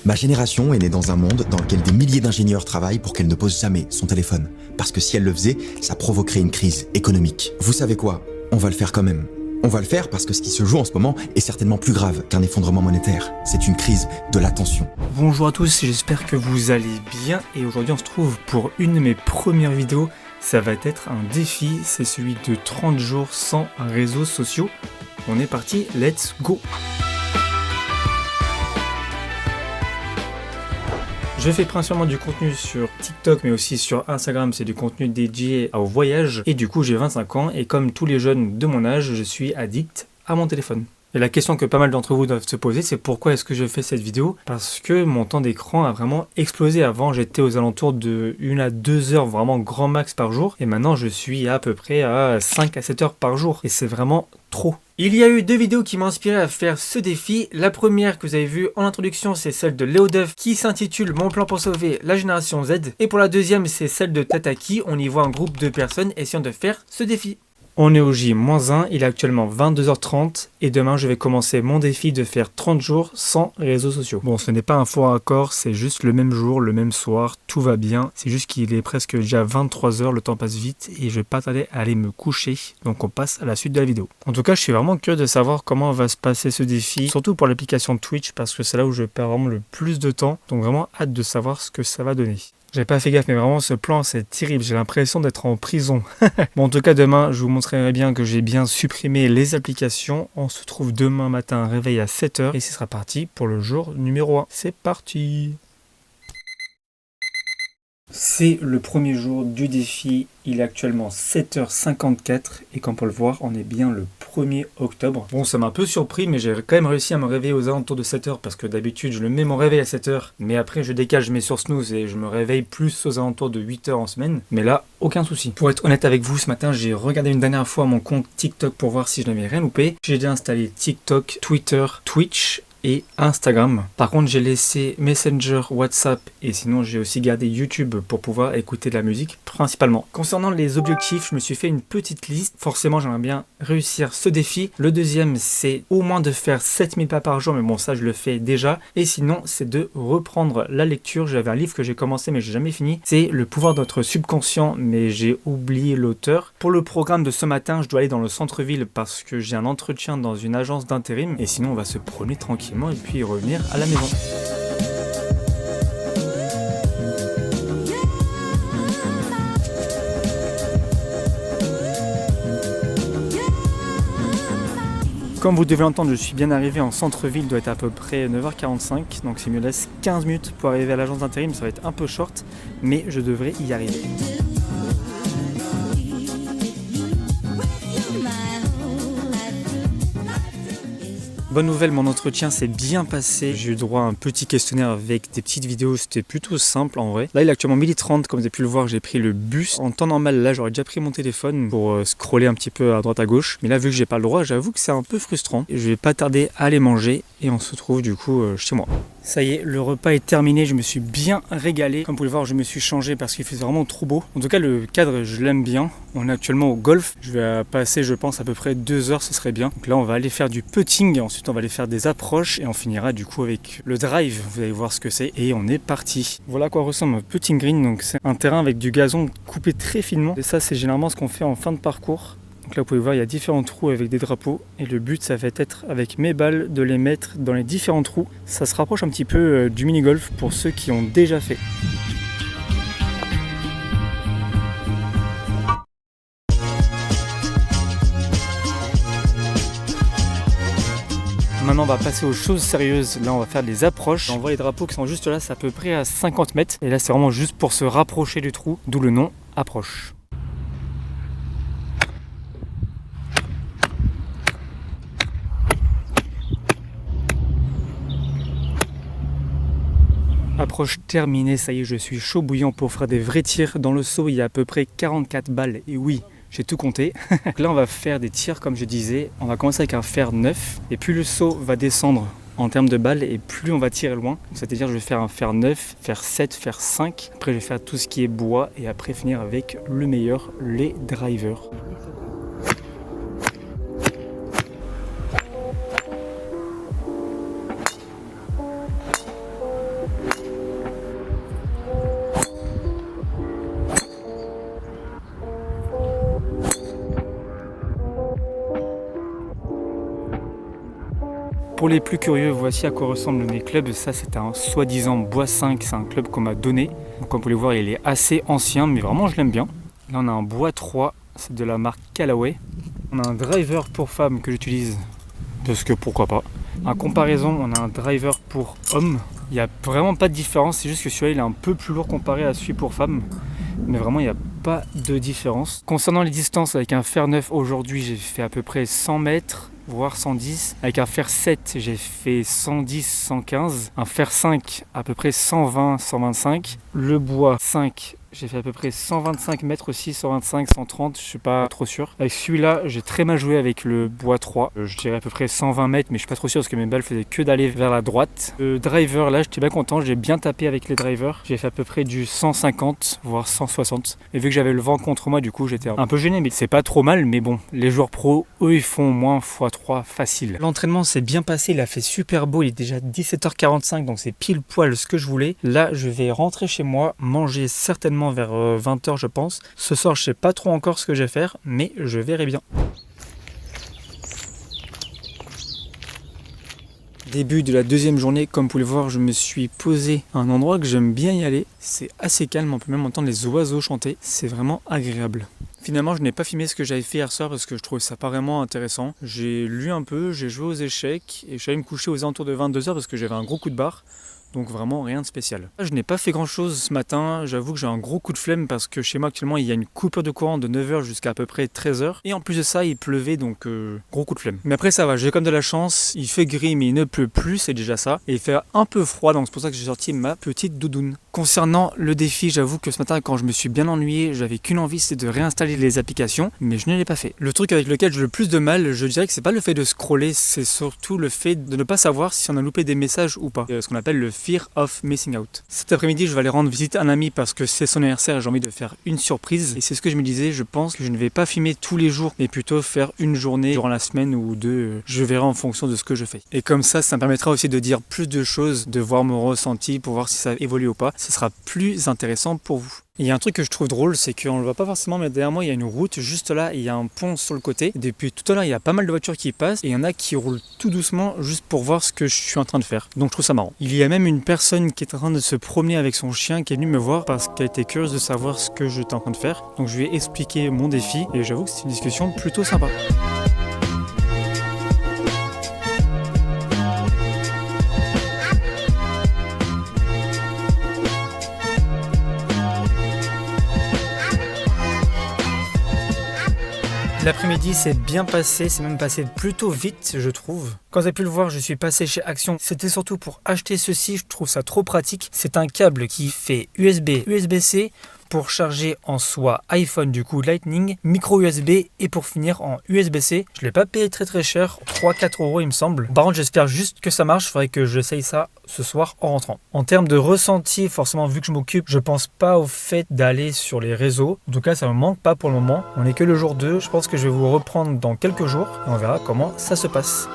Ma génération est née dans un monde dans lequel des milliers d'ingénieurs travaillent pour qu'elle ne pose jamais son téléphone. Parce que si elle le faisait, ça provoquerait une crise économique. Vous savez quoi? On va le faire quand même. On va le faire parce que ce qui se joue en ce moment est certainement plus grave qu'un effondrement monétaire. C'est une crise de l'attention. Bonjour à tous, j'espère que vous allez bien et aujourd'hui on se trouve pour une de mes premières vidéos. Ça va être un défi, c'est celui de 30 jours sans réseaux sociaux. On est parti, let's go! Je fais principalement du contenu sur TikTok mais aussi sur Instagram, c'est du contenu dédié au voyage et du coup j'ai 25 ans et comme tous les jeunes de mon âge, je suis addict à mon téléphone. Et la question que pas mal d'entre vous doivent se poser, c'est pourquoi est-ce que je fais cette vidéo? Parce que mon temps d'écran a vraiment explosé. Avant, j'étais aux alentours de 1 à 2 heures, vraiment grand max par jour. Et maintenant, je suis à peu près à 5 à 7 heures par jour. Et c'est vraiment trop. Il y a eu 2 vidéos qui m'ont inspiré à faire ce défi. La première que vous avez vue en introduction, c'est celle de Léo Duff qui s'intitule Mon plan pour sauver la génération Z. Et pour la deuxième, c'est celle de Tataki. On y voit un groupe de personnes essayant de faire ce défi. On est au J-1, il est actuellement 22h30 et demain je vais commencer mon défi de faire 30 jours sans réseaux sociaux. Bon, ce n'est pas un faux raccord, c'est juste le même jour, le même soir, tout va bien. C'est juste qu'il est presque déjà 23h, le temps passe vite et je vais pas tarder à aller me coucher. Donc on passe à la suite de la vidéo. En tout cas, je suis vraiment curieux de savoir comment va se passer ce défi, surtout pour l'application Twitch parce que c'est là où je perds vraiment le plus de temps. Donc vraiment hâte de savoir ce que ça va donner. J'avais pas fait gaffe, mais vraiment ce plan c'est terrible, j'ai l'impression d'être en prison. Bon, en tout cas demain je vous montrerai bien que j'ai bien supprimé les applications. On se trouve demain matin, réveil à 7h et ce sera parti pour le jour numéro 1. C'est parti! C'est le premier jour du défi, il est actuellement 7h54 et comme on peut le voir, on est bien le 1er octobre. Bon, ça m'a un peu surpris, mais j'ai quand même réussi à me réveiller aux alentours de 7h parce que d'habitude je le mets mon réveil à 7h, mais après je décale, je mets sur snooze et je me réveille plus aux alentours de 8h en semaine, mais là, aucun souci. Pour être honnête avec vous, ce matin, j'ai regardé une dernière fois mon compte TikTok pour voir si je n'avais rien loupé. J'ai déjà installé TikTok, Twitter, Twitch et Instagram. Par contre, j'ai laissé Messenger, WhatsApp et sinon j'ai aussi gardé YouTube pour pouvoir écouter de la musique principalement. Concernant les objectifs, je me suis fait une petite liste. Forcément, j'aimerais bien réussir ce défi. Le deuxième, c'est au moins de faire 7000 pas par jour, mais bon, ça je le fais déjà. Et sinon, c'est de reprendre la lecture. J'avais un livre que j'ai commencé mais j'ai jamais fini. C'est Le pouvoir de notre subconscient, mais j'ai oublié l'auteur. Pour le programme de ce matin, je dois aller dans le centre-ville parce que j'ai un entretien dans une agence d'intérim. Et sinon, on va se promener tranquillement et puis revenir à la maison. Comme vous devez l'entendre, je suis bien arrivé en centre-ville, il doit être à peu près 9h45, donc il me laisse 15 minutes pour arriver à l'agence d'intérim, ça va être un peu short, mais je devrais y arriver. Bonne nouvelle, mon entretien s'est bien passé. J'ai eu droit à un petit questionnaire avec des petites vidéos, c'était plutôt simple en vrai. Là il est actuellement 12h30, comme vous avez pu le voir, j'ai pris le bus. En temps normal, là j'aurais déjà pris mon téléphone pour scroller un petit peu à droite à gauche. Mais là vu que j'ai pas le droit, j'avoue que c'est un peu frustrant. Et je vais pas tarder à aller manger et on se trouve du coup chez moi. Ça y est, le repas est terminé, je me suis bien régalé. Comme vous pouvez le voir, je me suis changé parce qu'il faisait vraiment trop beau. En tout cas, le cadre, je l'aime bien. On est actuellement au golf. Je vais passer, je pense, à peu près 2 heures, ce serait bien. Donc là, on va aller faire du putting. Ensuite, on va aller faire des approches. Et on finira du coup avec le drive. Vous allez voir ce que c'est. Et on est parti. Voilà à quoi ressemble un putting green. Donc c'est un terrain avec du gazon coupé très finement. Et ça, c'est généralement ce qu'on fait en fin de parcours. Donc là vous pouvez voir il y a différents trous avec des drapeaux et le but ça va être avec mes balles de les mettre dans les différents trous. Ça se rapproche un petit peu du mini-golf pour ceux qui ont déjà fait. Maintenant on va passer aux choses sérieuses, là on va faire des approches. On voit les drapeaux qui sont juste là, c'est à peu près à 50 mètres. Et là c'est vraiment juste pour se rapprocher du trou, d'où le nom approche. Approche terminée, ça y est, je suis chaud bouillant pour faire des vrais tirs. Dans le seau, il y a à peu près 44 balles. Et oui, j'ai tout compté. Donc là, on va faire des tirs, comme je disais. On va commencer avec un fer 9. Et plus le seau va descendre en termes de balles, et plus on va tirer loin. C'est-à-dire, je vais faire un fer 9, fer 7, fer 5. Après, je vais faire tout ce qui est bois. Et après, finir avec le meilleur, les drivers. Pour les plus curieux, voici à quoi ressemblent mes clubs. Ça, c'est un soi-disant Bois 5, c'est un club qu'on m'a donné. Donc, comme vous pouvez le voir, il est assez ancien, mais vraiment je l'aime bien. Là, on a un Bois 3, c'est de la marque Callaway. On a un driver pour femmes que j'utilise parce que pourquoi pas. En comparaison, on a un driver pour hommes. Il n'y a vraiment pas de différence, c'est juste que celui-là il est un peu plus lourd comparé à celui pour femmes. Mais vraiment, il n'y a pas de différence. Concernant les distances, avec un fer 9 aujourd'hui, j'ai fait à peu près 100 mètres, voire 110. Avec un fer 7, j'ai fait 110, 115. Un fer 5, à peu près 120, 125. Le bois 5, j'ai fait à peu près 125 mètres aussi, 125, 130, je suis pas trop sûr. Avec celui-là, j'ai très mal joué avec le bois 3. Je dirais à peu près 120 mètres, mais je suis pas trop sûr parce que mes balles faisaient que d'aller vers la droite. Le driver, là, j'étais bien content, j'ai bien tapé avec les drivers. J'ai fait à peu près du 150, voire 160. Et vu que j'avais le vent contre moi, du coup, j'étais un peu gêné, mais c'est pas trop mal. Mais bon, les joueurs pros, eux, ils font au moins x3 facile. L'entraînement s'est bien passé, il a fait super beau, il est déjà 17h45, donc c'est pile poil ce que je voulais. Là, je vais rentrer chez moi, manger certainement vers 20h je pense. Ce soir je sais pas trop encore ce que je vais faire, mais je verrai bien. Début de la deuxième journée, comme vous pouvez le voir, je me suis posé à un endroit que j'aime bien y aller. C'est assez calme, on peut même entendre les oiseaux chanter, c'est vraiment agréable. Finalement, je n'ai pas filmé ce que j'avais fait hier soir parce que je trouvais ça pas vraiment intéressant. J'ai lu un peu, j'ai joué aux échecs et je suis allé me coucher aux alentours de 22h parce que j'avais un gros coup de barre. Donc vraiment rien de spécial. Je n'ai pas fait grand chose ce matin, j'avoue que j'ai un gros coup de flemme parce que chez moi actuellement il y a une coupure de courant de 9h jusqu'à à peu près 13h. Et en plus de ça il pleuvait donc gros coup de flemme. Mais après ça va, j'ai comme de la chance, il fait gris mais il ne pleut plus, c'est déjà ça. Et il fait un peu froid donc c'est pour ça que j'ai sorti ma petite doudoune. Concernant le défi, j'avoue que ce matin quand je me suis bien ennuyé, j'avais qu'une envie, c'est de réinstaller les applications, mais je ne l'ai pas fait. Le truc avec lequel j'ai le plus de mal, je dirais que c'est pas le fait de scroller, c'est surtout le fait de ne pas savoir si on a loupé des messages ou pas. Ce qu'on appelle le fear of missing out. Cet après-midi, je vais aller rendre visite à un ami parce que c'est son anniversaire et j'ai envie de faire une surprise. Et c'est ce que je me disais, je pense que je ne vais pas filmer tous les jours, mais plutôt faire une journée durant la semaine ou deux. Je verrai en fonction de ce que je fais. Et comme ça me permettra aussi de dire plus de choses, de voir mon ressenti pour voir si ça évolue ou pas. Ce sera plus intéressant pour vous. Il y a un truc que je trouve drôle, c'est qu'on ne le voit pas forcément, mais derrière moi il y a une route, juste là il y a un pont sur le côté. Et depuis tout à l'heure il y a pas mal de voitures qui passent et il y en a qui roulent tout doucement juste pour voir ce que je suis en train de faire. Donc je trouve ça marrant. Il y a même une personne qui est en train de se promener avec son chien qui est venue me voir parce qu'elle était curieuse de savoir ce que j'étais en train de faire. Donc je lui ai expliqué mon défi et j'avoue que c'est une discussion plutôt sympa. L'après-midi s'est bien passé, c'est même passé plutôt vite je trouve. Quand vous avez pu le voir, je suis passé chez Action. C'était surtout pour acheter ceci, je trouve ça trop pratique. C'est un câble qui fait USB, USB-C pour charger en soit iPhone du coup Lightning, micro USB et pour finir en USB-C. Je ne l'ai pas payé très cher, 3-4 € il me semble. Par contre j'espère juste que ça marche, il faudrait que j'essaye ça ce soir en rentrant. En termes de ressenti, forcément vu que je m'occupe, je pense pas au fait d'aller sur les réseaux. En tout cas ça me manque pas pour le moment. On n'est que le jour 2, je pense que je vais vous reprendre dans quelques jours et on verra comment ça se passe.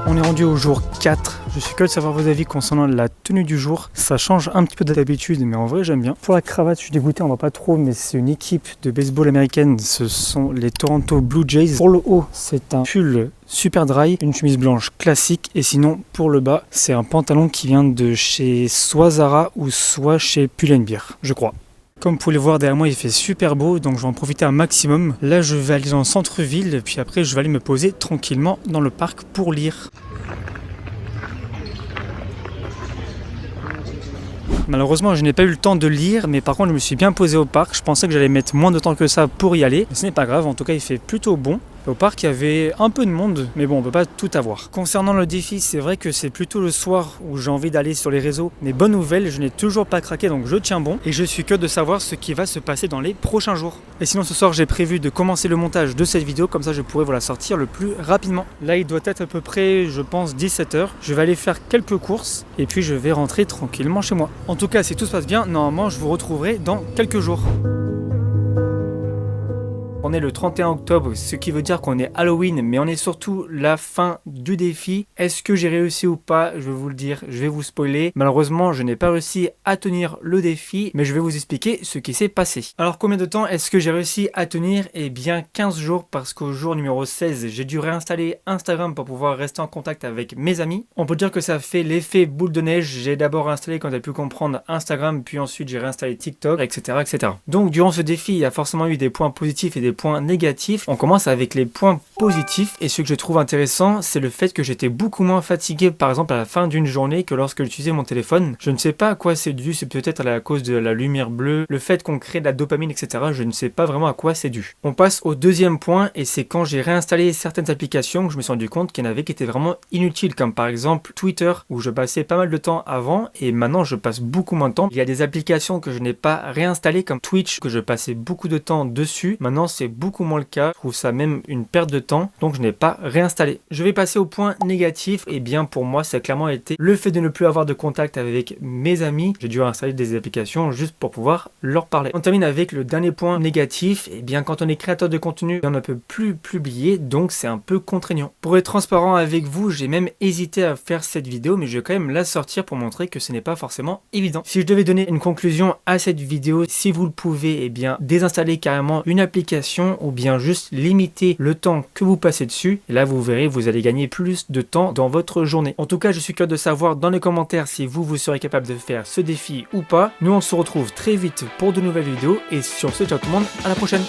On est rendu au jour 4. Je suis curieux de savoir vos avis concernant la tenue du jour. Ça change un petit peu d'habitude, mais en vrai j'aime bien. Pour la cravate, je suis dégoûté, on voit pas trop, mais c'est une équipe de baseball américaine. Ce sont les Toronto Blue Jays. Pour le haut, c'est un pull super dry, une chemise blanche classique. Et sinon, pour le bas, c'est un pantalon qui vient de chez soit Zara ou soit chez Pull&Bear, je crois. Comme vous pouvez le voir derrière moi, il fait super beau, donc je vais en profiter un maximum. Là, je vais aller dans le centre-ville, puis après, je vais aller me poser tranquillement dans le parc pour lire. Malheureusement, je n'ai pas eu le temps de lire, mais par contre, je me suis bien posé au parc. Je pensais que j'allais mettre moins de temps que ça pour y aller, mais ce n'est pas grave. En tout cas, il fait plutôt bon. Au parc, il y avait un peu de monde, mais bon, on peut pas tout avoir. Concernant le défi, c'est vrai que c'est plutôt le soir où j'ai envie d'aller sur les réseaux. Mais bonne nouvelle, je n'ai toujours pas craqué, donc je tiens bon. Et je suis curieux de savoir ce qui va se passer dans les prochains jours. Et sinon, ce soir, j'ai prévu de commencer le montage de cette vidéo, comme ça je pourrai vous la sortir le plus rapidement. Là, il doit être à peu près, je pense, 17h. Je vais aller faire quelques courses, et puis je vais rentrer tranquillement chez moi. En tout cas, si tout se passe bien, normalement, je vous retrouverai dans quelques jours. On est le 31 octobre, ce qui veut dire qu'on est Halloween, mais on est surtout la fin du défi. Est-ce que j'ai réussi ou pas? Je vais vous le dire, je vais vous spoiler. Malheureusement, je n'ai pas réussi à tenir le défi, mais je vais vous expliquer ce qui s'est passé. Alors combien de temps est-ce que j'ai réussi à tenir? Eh bien 15 jours, parce qu'au jour numéro 16, j'ai dû réinstaller Instagram pour pouvoir rester en contact avec mes amis. On peut dire que ça fait l'effet boule de neige. J'ai d'abord installé, quand tu as pu comprendre, Instagram, puis ensuite j'ai réinstallé TikTok, etc., etc. Donc durant ce défi, il y a forcément eu des points positifs et des points négatifs. On commence avec les points positifs, et ce que je trouve intéressant, c'est le fait que j'étais beaucoup moins fatigué, par exemple à la fin d'une journée, que lorsque j'utilisais mon téléphone. Je ne sais pas à quoi c'est dû, c'est peut-être à la cause de la lumière bleue, le fait qu'on crée de la dopamine, etc. Je ne sais pas vraiment à quoi c'est dû. On passe au deuxième point, et c'est quand j'ai réinstallé certaines applications que je me suis rendu compte qu'il y en avait qui étaient vraiment inutiles, comme par exemple Twitter, où je passais pas mal de temps avant, et maintenant je passe beaucoup moins de temps. Il y a des applications que je n'ai pas réinstallées, comme Twitch, que je passais beaucoup de temps dessus. Maintenant c'est beaucoup moins le cas. Je trouve ça même une perte de temps, donc je n'ai pas réinstallé. Je vais passer au point négatif. Et bien pour moi, ça a clairement été le fait de ne plus avoir de contact avec mes amis. J'ai dû installer des applications juste pour pouvoir leur parler. On termine avec le dernier point négatif. Et bien quand on est créateur de contenu, on ne peut plus publier, donc c'est un peu contraignant. Pour être transparent avec vous, j'ai même hésité à faire cette vidéo, mais je vais quand même la sortir pour montrer que ce n'est pas forcément évident. Si je devais donner une conclusion à cette vidéo, si vous le pouvez, et bien désinstaller carrément une application, ou bien juste limiter le temps que vous passez dessus. Et là vous verrez, vous allez gagner plus de temps dans votre journée. En tout cas, je suis curieux de savoir dans les commentaires si vous serez capable de faire ce défi ou pas. Nous on se retrouve très vite pour de nouvelles vidéos, et sur ce, ciao tout le monde, à la prochaine.